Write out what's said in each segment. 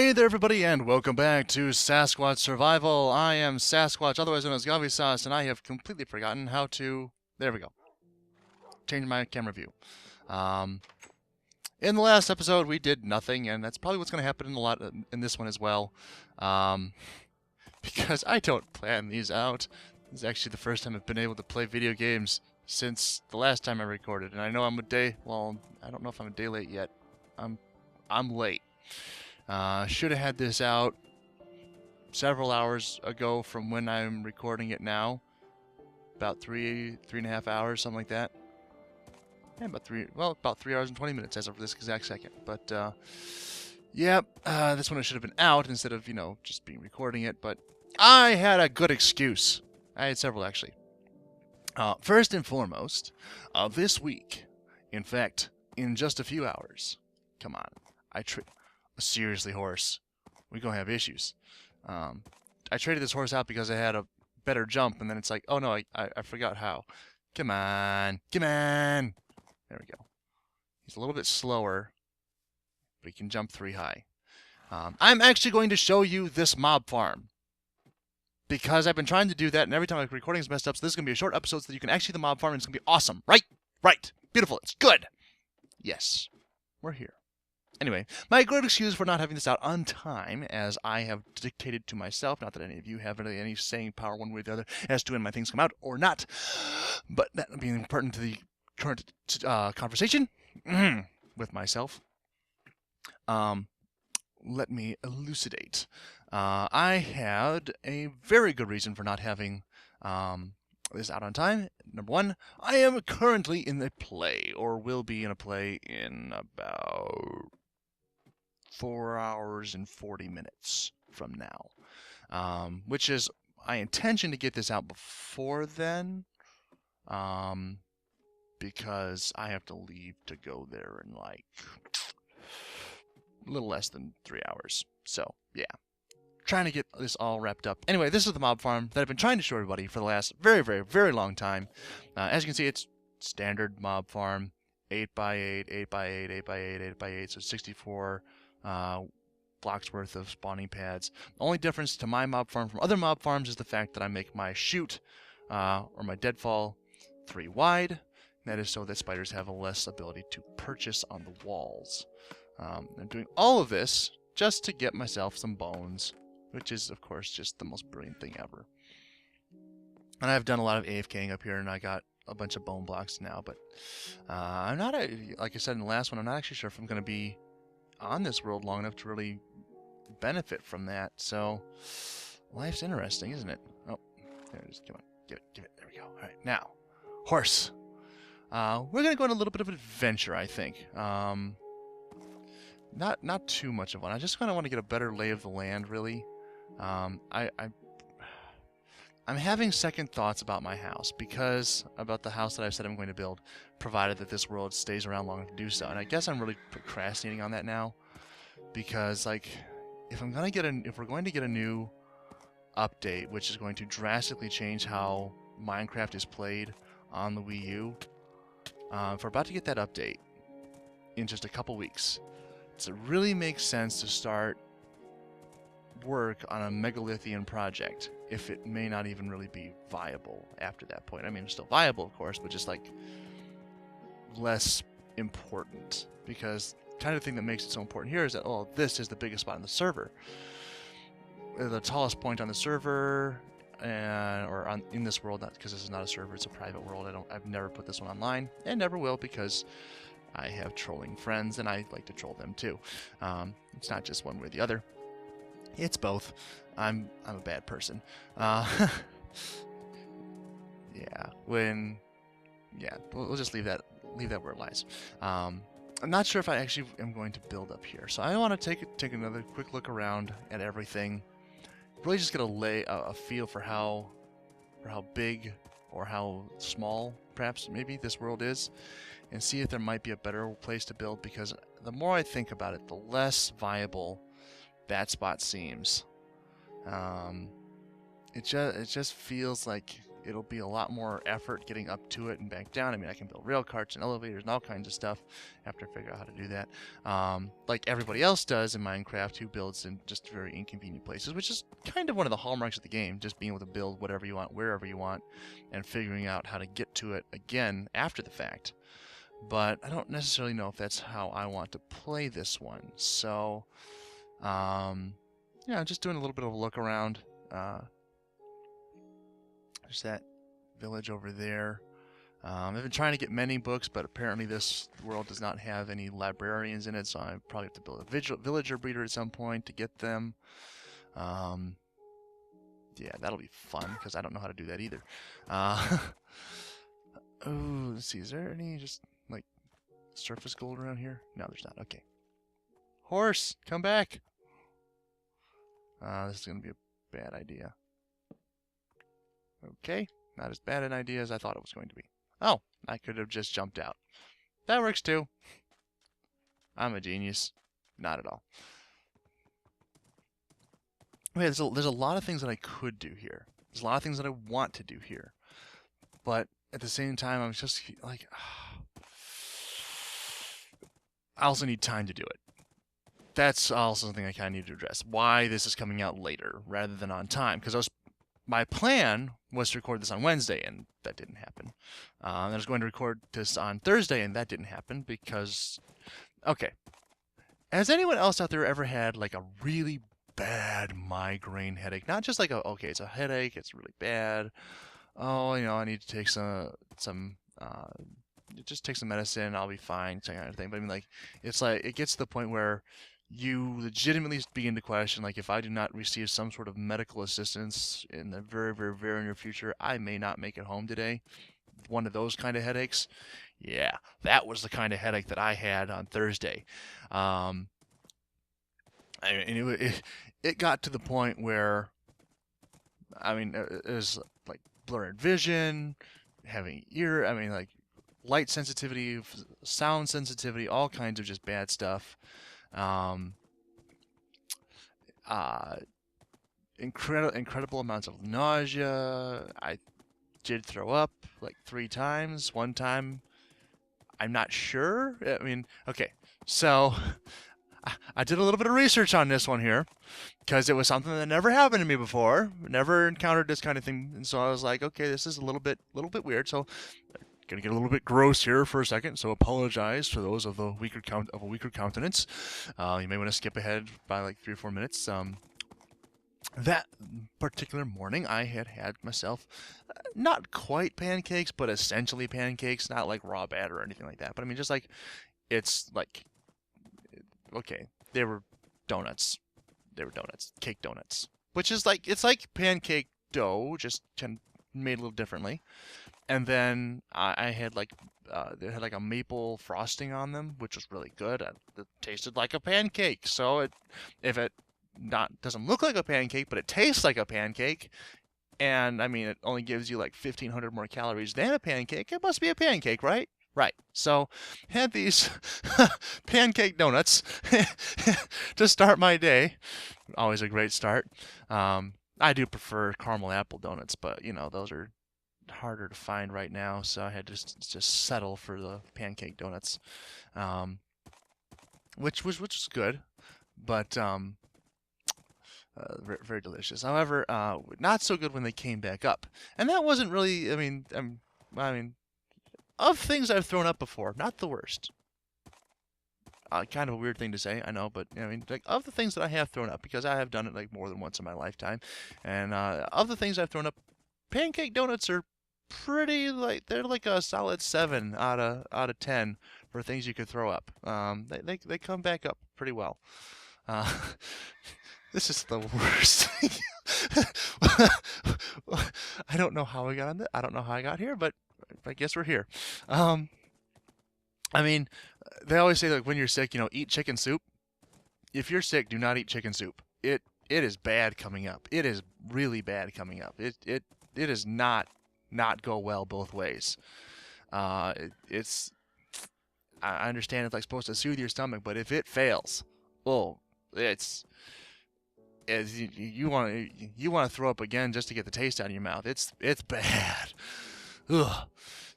Hey there everybody and welcome back to Sasquatch Survival. I am Sasquatch, otherwise known as Gavisas, and I have completely forgotten how to... There we go. Change my camera view. In the last episode we did nothing, and that's probably what's going to happen in this one as well. Because I don't plan these out. This is actually the first time I've been able to play video games since the last time I recorded, and I know I'm a day... Well, I don't know if I'm a day late yet. I'm late. Should have had this out several hours ago from when I'm recording it now. About three and a half hours, something like that. Yeah, about 3 hours and 20 minutes as of this exact second. But, yeah, this one should have been out instead of, just recording it. But I had a good excuse. I had several, actually. First and foremost, this week, in fact, in just a few hours, come on, seriously, horse, we're gonna have issues. I traded this horse out because I had a better jump, and then it's like, oh no, I forgot how. Come on. There we go. He's a little bit slower, but he can jump 3 high. I'm actually going to show you this mob farm, because I've been trying to do that, and every time my recording is messed up, so this is going to be a short episode so that you can actually see the mob farm, and it's going to be awesome, right? Right. Beautiful. It's good. Yes. We're here. Anyway, my good excuse for not having this out on time, as I have dictated to myself, not that any of you have really any saying power one way or the other as to when my things come out or not, but that being important to the current conversation with myself. Let me elucidate. I had a very good reason for not having this out on time. Number one, I am currently in a play, or will be in a play in about 4 hours and 40 minutes from now, which is my intention to get this out before then, because I have to leave to go there in like a little less than 3 hours. So yeah, trying to get this all wrapped up. Anyway, this is the mob farm that I've been trying to show everybody for the last very, very, very long time. As you can see, it's standard mob farm, 8x8, 8x8, 8x8, 8x8, so 64 blocks worth of spawning pads. The only difference to my mob farm from other mob farms is the fact that I make my chute, or my deadfall, 3 wide. That is so that spiders have a less ability to purchase on the walls. I'm doing all of this just to get myself some bones, which is, of course, just the most brilliant thing ever. And I've done a lot of AFKing up here, and I got a bunch of bone blocks now, but I'm not, like I said in the last one, I'm not actually sure if I'm going to be on this world long enough to really benefit from that. So life's interesting, isn't it? Oh, there it is. Come on, give it. There we go. All right, now, horse. We're gonna go on a little bit of an adventure, I think. Not too much of one. I just kind of want to get a better lay of the land, really. I'm having second thoughts about my house, about the house that I've said I'm going to build, provided that this world stays around long enough to do so. And I guess I'm really procrastinating on that now, because like, if we're going to get a new update, which is going to drastically change how Minecraft is played on the Wii U, if we're about to get that update in just a couple weeks, it really makes sense to start work on a megalithian project, if it may not even really be viable after that point. I mean, it's still viable, of course, but just like less important, because kind of thing that makes it so important here is that, oh, this is the biggest spot on the server, the tallest point on the server, or in this world, not because this is not a server, it's a private world. I've never put this one online, and never will, because I have trolling friends, and I like to troll them too. It's not just one way or the other. It's both. I'm a bad person. Yeah. We'll just leave that where it lies. I'm not sure if I actually am going to build up here, so I want to take another quick look around at everything. Really, just get a feel for how big or how small, perhaps maybe, this world is, and see if there might be a better place to build. Because the more I think about it, the less viable that spot seems. It just feels like it'll be a lot more effort getting up to it and back down. I mean, I can build rail carts and elevators and all kinds of stuff after I figure out how to do that. Like everybody else does in Minecraft who builds in just very inconvenient places, which is kind of one of the hallmarks of the game, just being able to build whatever you want, wherever you want, and figuring out how to get to it again after the fact. But I don't necessarily know if that's how I want to play this one. So, yeah, I'm just doing a little bit of a look around. There's that village over there. I've been trying to get many books, but apparently this world does not have any librarians in it, so I probably have to build a villager breeder at some point to get them. Yeah, that'll be fun, because I don't know how to do that either. Oh, let's see, is there any just, like, surface gold around here? No, there's not. Okay. Horse, come back! This is going to be a bad idea. Okay, not as bad an idea as I thought it was going to be. Oh, I could have just jumped out. That works too. I'm a genius. Not at all. Okay, there's a lot of things that I could do here. There's a lot of things that I want to do here. But at the same time, I'm just like... I also need time to do it. That's also something I kind of need to address. Why this is coming out later rather than on time. Because my plan was to record this on Wednesday, and that didn't happen. I was going to record this on Thursday, and that didn't happen because... Okay. Has anyone else out there ever had, like, a really bad migraine headache? Not just like okay, it's a headache, it's really bad. Oh, you know, I need to take just take some medicine, I'll be fine, that kind of thing. But I mean, like, it's like, it gets to the point where you legitimately begin to question, like, if I do not receive some sort of medical assistance in the very, very, very near future, I may not make it home today. One of those kind of headaches. Yeah, that was the kind of headache that I had on Thursday. And it got to the point where, I mean, it was like blurred vision, having like light sensitivity, sound sensitivity, all kinds of just bad stuff. Incredible amounts of nausea. I did throw up like 3 times. One time, I'm not sure. I mean, okay, so I did a little bit of research on this one here because it was something that never happened to me before. Never encountered this kind of thing, and so I was like, okay, this is a little bit weird. So, gonna get a little bit gross here for a second. So apologize for those of a weaker countenance. You may want to skip ahead by like 3 or 4 minutes. That particular morning, I had myself not quite pancakes, but essentially pancakes. Not like raw batter or anything like that. But I mean, just like it's like. Okay, they were donuts. Cake donuts. Which is like, it's like pancake dough, just made a little differently. And then I had like, they had like a maple frosting on them, which was really good. It tasted like a pancake. So if it doesn't look like a pancake, but it tastes like a pancake, and I mean, it only gives you like 1,500 more calories than a pancake, it must be a pancake, right? Right. So, had these pancake donuts to start my day. Always a great start. I do prefer caramel apple donuts, but you know, those are harder to find right now, so I had to just settle for the pancake donuts, which was good, but very, very delicious. However, not so good when they came back up, and that wasn't really. I mean, of things I've thrown up before, not the worst. Kind of a weird thing to say, I know, but I mean, like, of the things that I have thrown up, because I have done it like more than once in my lifetime, and of the things I've thrown up, pancake donuts are pretty, like, they're like a solid 7 out of 10 for things you could throw up. They come back up pretty well. This is the worst. I don't know how I got on that. I don't know how I got here, but I guess we're here. I mean, they always say, like, when you're sick, you know, eat chicken soup. If you're sick, do not eat chicken soup. It is bad coming up. It is really bad coming up. It does not go well both ways. I understand it's like supposed to soothe your stomach, but if it fails, oh, it's You want to throw up again just to get the taste out of your mouth. It's bad. Ugh.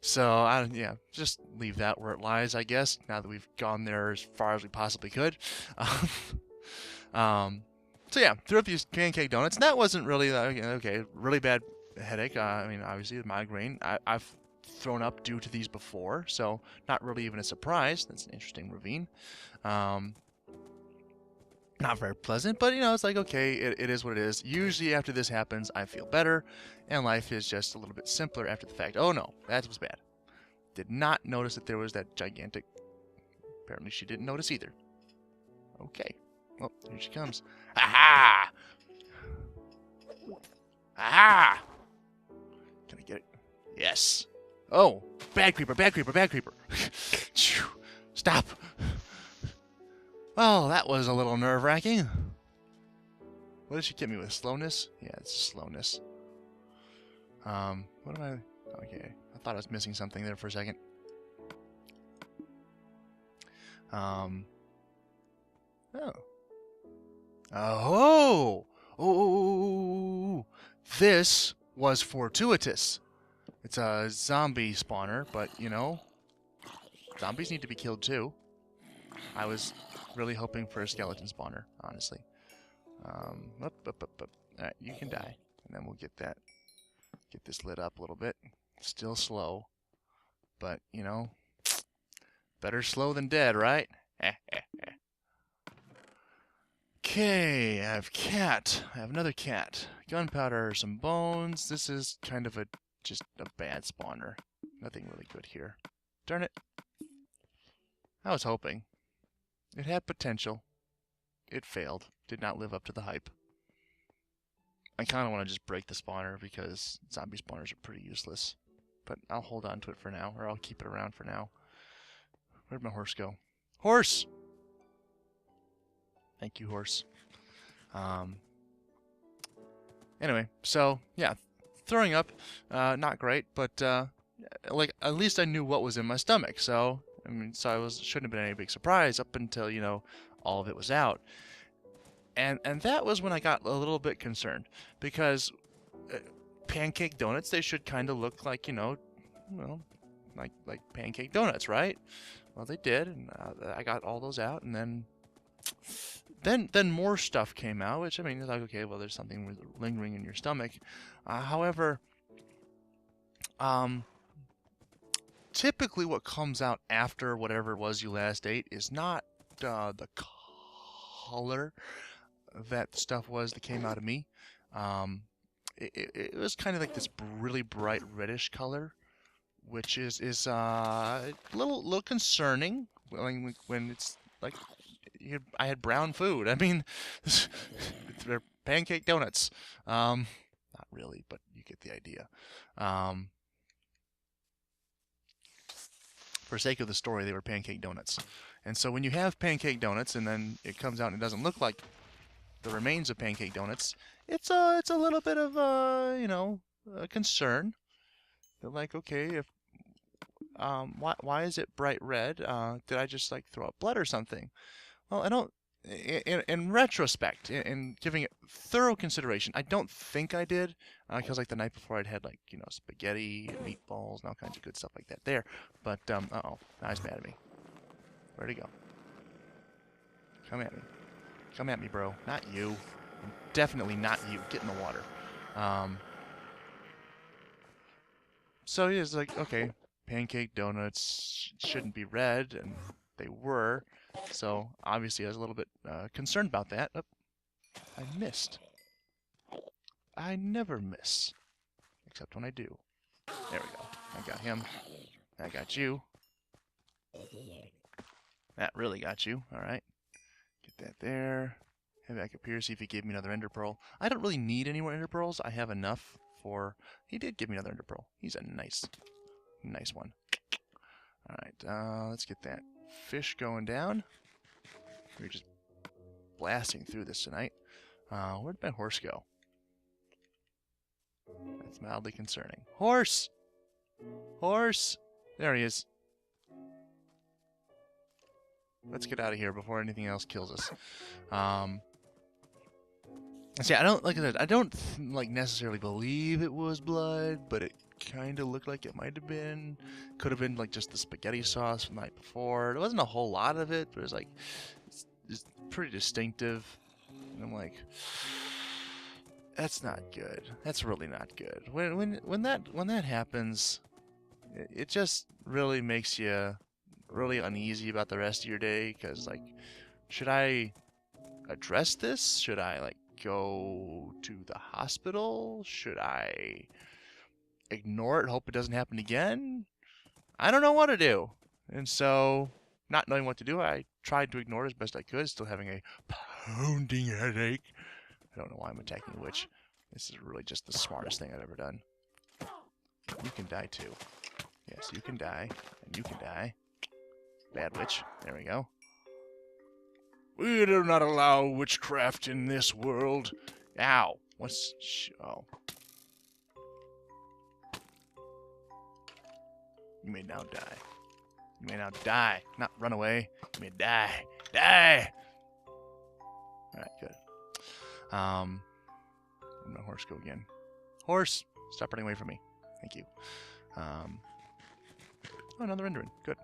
So yeah, just leave that where it lies, I guess. Now that we've gone there as far as we possibly could. So yeah, threw up these pancake donuts. And that wasn't really okay. Really bad headache. I mean, obviously the migraine. I've thrown up due to these before, so not really even a surprise. That's an interesting ravine. Not very pleasant, but it's like, okay, it is what it is. Usually after this happens, I feel better, and life is just a little bit simpler after the fact. Oh no, that was bad. Did not notice that there was that gigantic... Apparently she didn't notice either. Okay. Well, here she comes. Aha! Aha! Can I get it? Yes. Oh, bad creeper, bad creeper, bad creeper. Stop. Oh, that was a little nerve-wracking. What did she get me with? Slowness? Yeah, it's slowness. What am I... Okay, I thought I was missing something there for a second. Oh. Oh! Oh! This was fortuitous. It's a zombie spawner, but, zombies need to be killed too. I was really hoping for a skeleton spawner, honestly. Alright, you can die. And then we'll get this lit up a little bit. Still slow. But, better slow than dead, right? Okay, I have cat. I have another cat. Gunpowder, some bones. This is kind of just a bad spawner. Nothing really good here. Darn it. I was hoping. It had potential. It failed. Did not live up to the hype. I kind of want to just break the spawner because zombie spawners are pretty useless. But I'll hold on to it for now, or I'll keep it around for now. Where'd my horse go? Horse! Thank you, horse. Anyway, so, yeah. Throwing up, not great, but, at least I knew what was in my stomach, so... so shouldn't have been any big surprise up until, all of it was out. And that was when I got a little bit concerned, because pancake donuts, they should kind of look like, like pancake donuts, right? Well, they did, and I got all those out, and then more stuff came out, which, it's like, okay, well, there's something lingering in your stomach. However, typically what comes out after whatever it was you last ate is not the color that stuff was that came out of me. It was kind of like this really bright reddish color, which is a little concerning when it's like I had brown food. They're pancake donuts. Not really, but you get the idea. For sake of the story, they were pancake donuts. And so when you have pancake donuts and then it comes out and it doesn't look like the remains of pancake donuts, it's a little bit of a concern. They're like, okay, if why is it bright red? Did I just throw up blood or something? Well, I don't. In retrospect, in giving it thorough consideration, I don't think I did, because the night before I'd had spaghetti and meatballs and all kinds of good stuff like that there. But uh-oh, now he's mad at me. Where'd he go? Come at me. Come at me, bro. Not you. Definitely not you. Get in the water. So he was like, okay, pancake donuts shouldn't be red, and they were. So obviously I was a little bit concerned about that. Oh, I missed. I never miss. Except when I do. There we go. I got him. I got you. That really got you. Alright. Get that there. Head back up here, see if he gave me another ender pearl. I don't really need any more ender pearls. I have enough for... He did give me another ender pearl. He's a nice one. Alright, let's get that fish going down. We're just blasting through this tonight. Where'd my horse go? That's mildly concerning. Horse! Horse! There he is. Let's get out of here before anything else kills us. See, I don't like I said, I don't like necessarily believe it was blood, but it kind of looked like it might have been. Could have been like just the spaghetti sauce from the night before. There wasn't a whole lot of it, but it was like it's pretty distinctive. And I'm like, that's not good. That's really not good. When that happens, it just really makes you really uneasy about the rest of your day. Because like, should I address this? Should I like go to the hospital? Should I ignore it, hope it doesn't happen again? I don't know what to do. And so, not knowing what to do, I tried to ignore it as best I could, still having a pounding headache. I don't know why I'm attacking a witch. This is really just the smartest thing I've ever done. You can die too. Yes, you can die, and you can die. Bad witch. There we go. We do not allow witchcraft in this world. Ow. What's... Oh. You may now die. You may now die. Not run away. You may die. Die! Alright, good. Where'd my horse go again? Horse! Stop running away from me. Thank you. Oh, another Enderman. Good.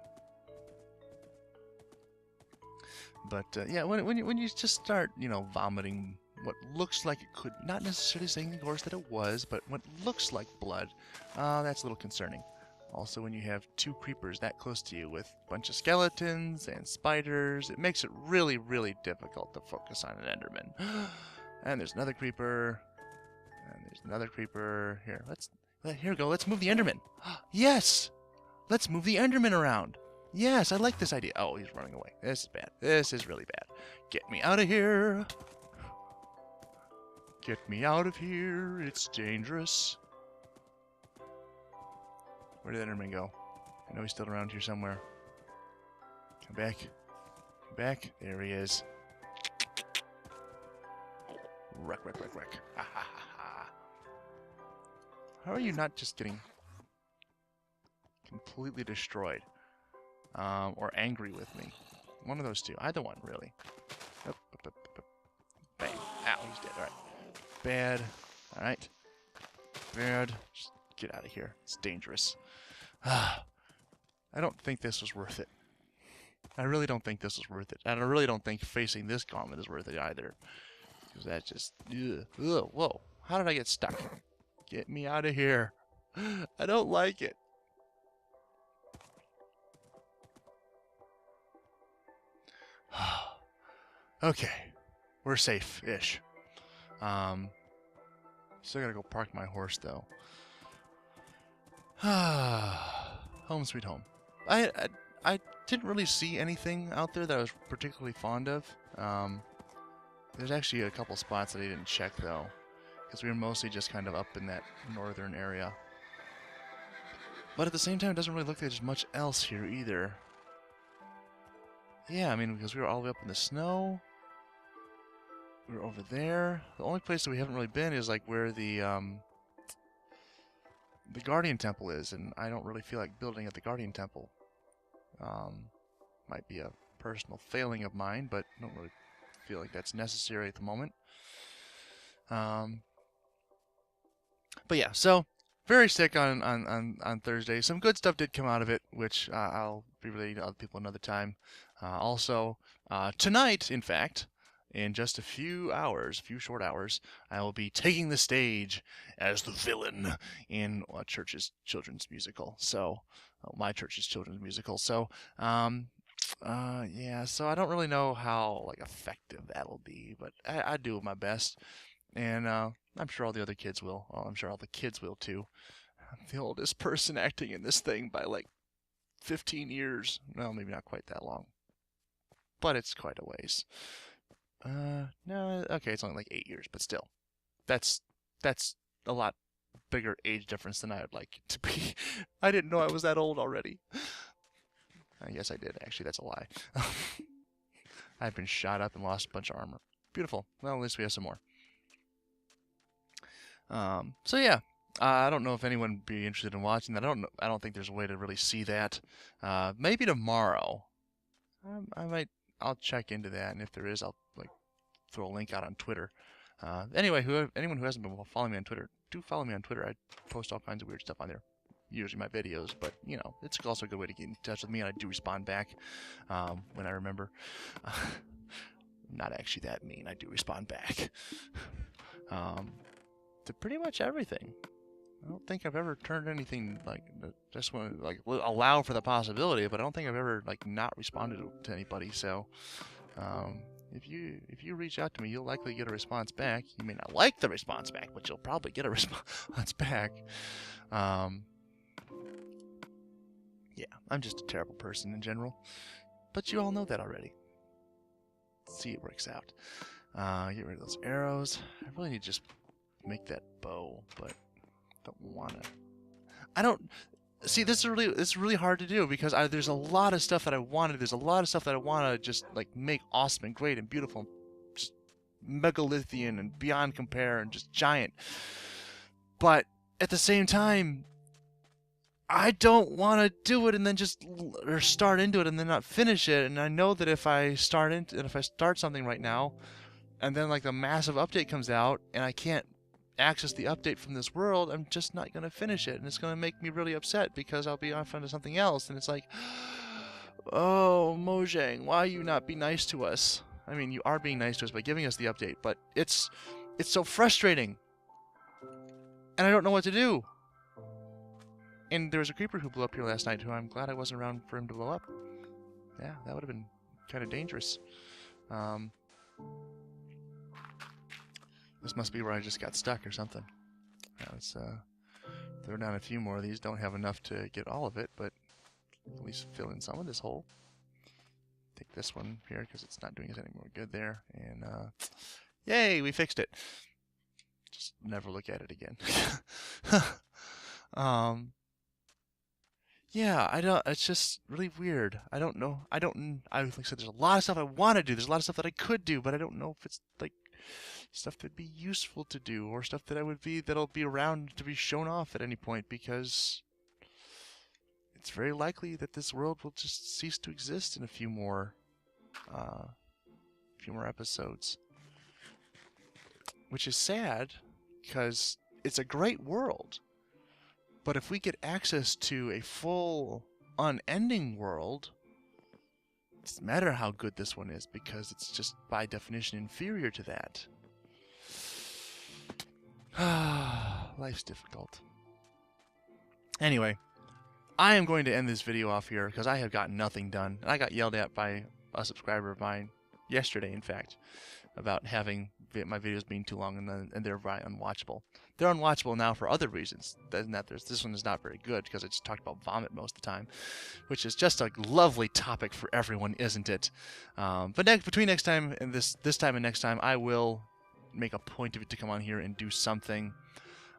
But, yeah, when you just start, you know, vomiting what looks like it could, not necessarily saying, of course, that it was, but what looks like blood, that's a little concerning. Also, when you have two creepers that close to you with a bunch of skeletons and spiders, it makes it really, really difficult to focus on an Enderman. And there's another creeper. And there's another creeper. Here we go. Let's move the Enderman. Yes! Let's move the Enderman around. Yes, I like this idea. Oh, he's running away. This is bad. This is really bad. Get me out of here. Get me out of here. It's dangerous. Where did the Enderman go? I know he's still around here somewhere. Come back. Come back. There he is. Wreck, wreck, wreck, wreck. Ha ha ha ha. How are you not just getting completely destroyed? Or angry with me? One of those two. Either one, really. Up, up, up, up, up. Bang. Ow, he's dead. Alright. Bad. Alright. Bad. Just get out of here. It's dangerous. I don't think this was worth it. I really don't think this was worth it. And I really don't think facing this gauntlet is worth it either. Because that just... Ugh. Ugh. Whoa. How did I get stuck? Get me out of here. I don't like it. Okay. We're safe-ish. Still gotta go park my horse, though. Home sweet home. I didn't really see anything out there that I was particularly fond of. There's actually a couple spots that I didn't check, though. Because we were mostly just kind of up in that northern area. But at the same time, it doesn't really look like there's much else here, either. Yeah, I mean, because we were all the way up in the snow. We were over there. The only place that we haven't really been is, like, where the Guardian Temple is, and I don't really feel like building at the Guardian Temple. Might be a personal failing of mine, but I don't really feel like that's necessary at the moment. But yeah, so very sick on Thursday. Some good stuff did come out of it, which I'll be relating to other people another time. Also, tonight, in fact, in just a few short hours, I will be taking the stage as the villain in a church's children's musical. So, my church's children's musical. So, yeah. So I don't really know how like effective that'll be, but I do my best, and I'm sure all the other kids will. Well, I'm sure all the kids will too. I'm the oldest person acting in this thing by like 15 years. Well, maybe not quite that long, but it's quite a ways. No, okay, it's only like 8 years, but still, that's a lot bigger age difference than I would like it to be. I didn't know I was that old already. I guess I did. Actually, that's a lie. I've been shot up and lost a bunch of armor. Beautiful. Well, at least we have some more. So yeah, I don't know if anyone would be interested in watching that. I don't think there's a way to really see that. Maybe tomorrow. I'll check into that, and if there is, I'll like throw a link out on Twitter. Anyway, anyone who hasn't been following me on Twitter, do follow me on Twitter. I post all kinds of weird stuff on there. Usually my videos, but, you know, it's also a good way to get in touch with me, and I do respond back when I remember. Not actually that mean. I do respond back to pretty much everything. I don't think I've ever turned anything like just want to like allow for the possibility, but I don't think I've ever like not responded to anybody. So if you reach out to me, you'll likely get a response back. You may not like the response back, but you'll probably get a response back. Yeah, I'm just a terrible person in general, but you all know that already. Let's see, it works out. Get rid of those arrows. I really need to just make that bow, but don't want to. I don't see. It's really hard to do because there's a lot of stuff that I wanted. There's a lot of stuff that I want to just like make awesome and great and beautiful, and just megalithian and beyond compare and just giant. But at the same time, I don't want to do it and then just or start into it and then not finish it. And I know that if I start something right now, and then like the massive update comes out and I can't access the update from this world, I'm just not going to finish it, and it's going to make me really upset because I'll be off onto something else, and it's like, oh, Mojang, why you not be nice to us? I mean, you are being nice to us by giving us the update, but it's so frustrating, and I don't know what to do. And there was a creeper who blew up here last night who I'm glad I wasn't around for him to blow up. Yeah, that would have been kind of dangerous. This must be where I just got stuck or something. Now let's throw down a few more of these. Don't have enough to get all of it, but at least fill in some of this hole. Take this one here because it's not doing us any more good there. And yay, we fixed it. Just never look at it again. Yeah, I don't. It's just really weird. I don't know. Like I said, there's a lot of stuff I want to do. There's a lot of stuff that I could do, but I don't know if it's like stuff that'd be useful to do or stuff that'll be around to be shown off at any point, because it's very likely that this world will just cease to exist in a few more episodes, which is sad because it's a great world. But if we get access to a full, unending world, it doesn't matter how good this one is, because it's just, by definition, inferior to that. Life's difficult. Anyway, I am going to end this video off here, because I have gotten nothing done. And I got yelled at by a subscriber of mine, yesterday in fact, about having my videos being too long and they're unwatchable. They're unwatchable now for other reasons. This one is not very good because I just talked about vomit most of the time, which is just a lovely topic for everyone, isn't it? But between next time and this time and next time, I will make a point of it to come on here and do something.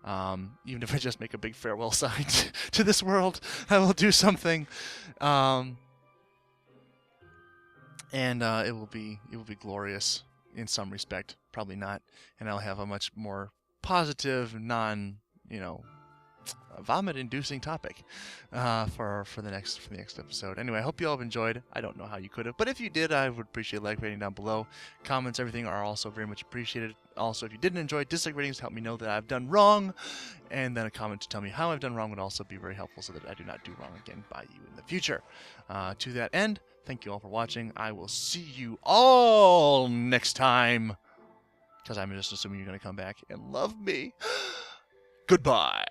Even if I just make a big farewell sign to this world, I will do something. And it will be glorious in some respect. Probably not. And I'll have a much more positive, vomit-inducing topic for the next episode. Anyway, I hope you all have enjoyed. I don't know how you could have, but if you did, I would appreciate a like rating down below. Comments, everything are also very much appreciated. Also, if you didn't enjoy, dislike ratings help me know that I've done wrong, and then a comment to tell me how I've done wrong would also be very helpful, so that I do not do wrong again by you in the future. To that end, thank you all for watching. I will see you all next time, because I'm just assuming you're going to come back and love me. Goodbye.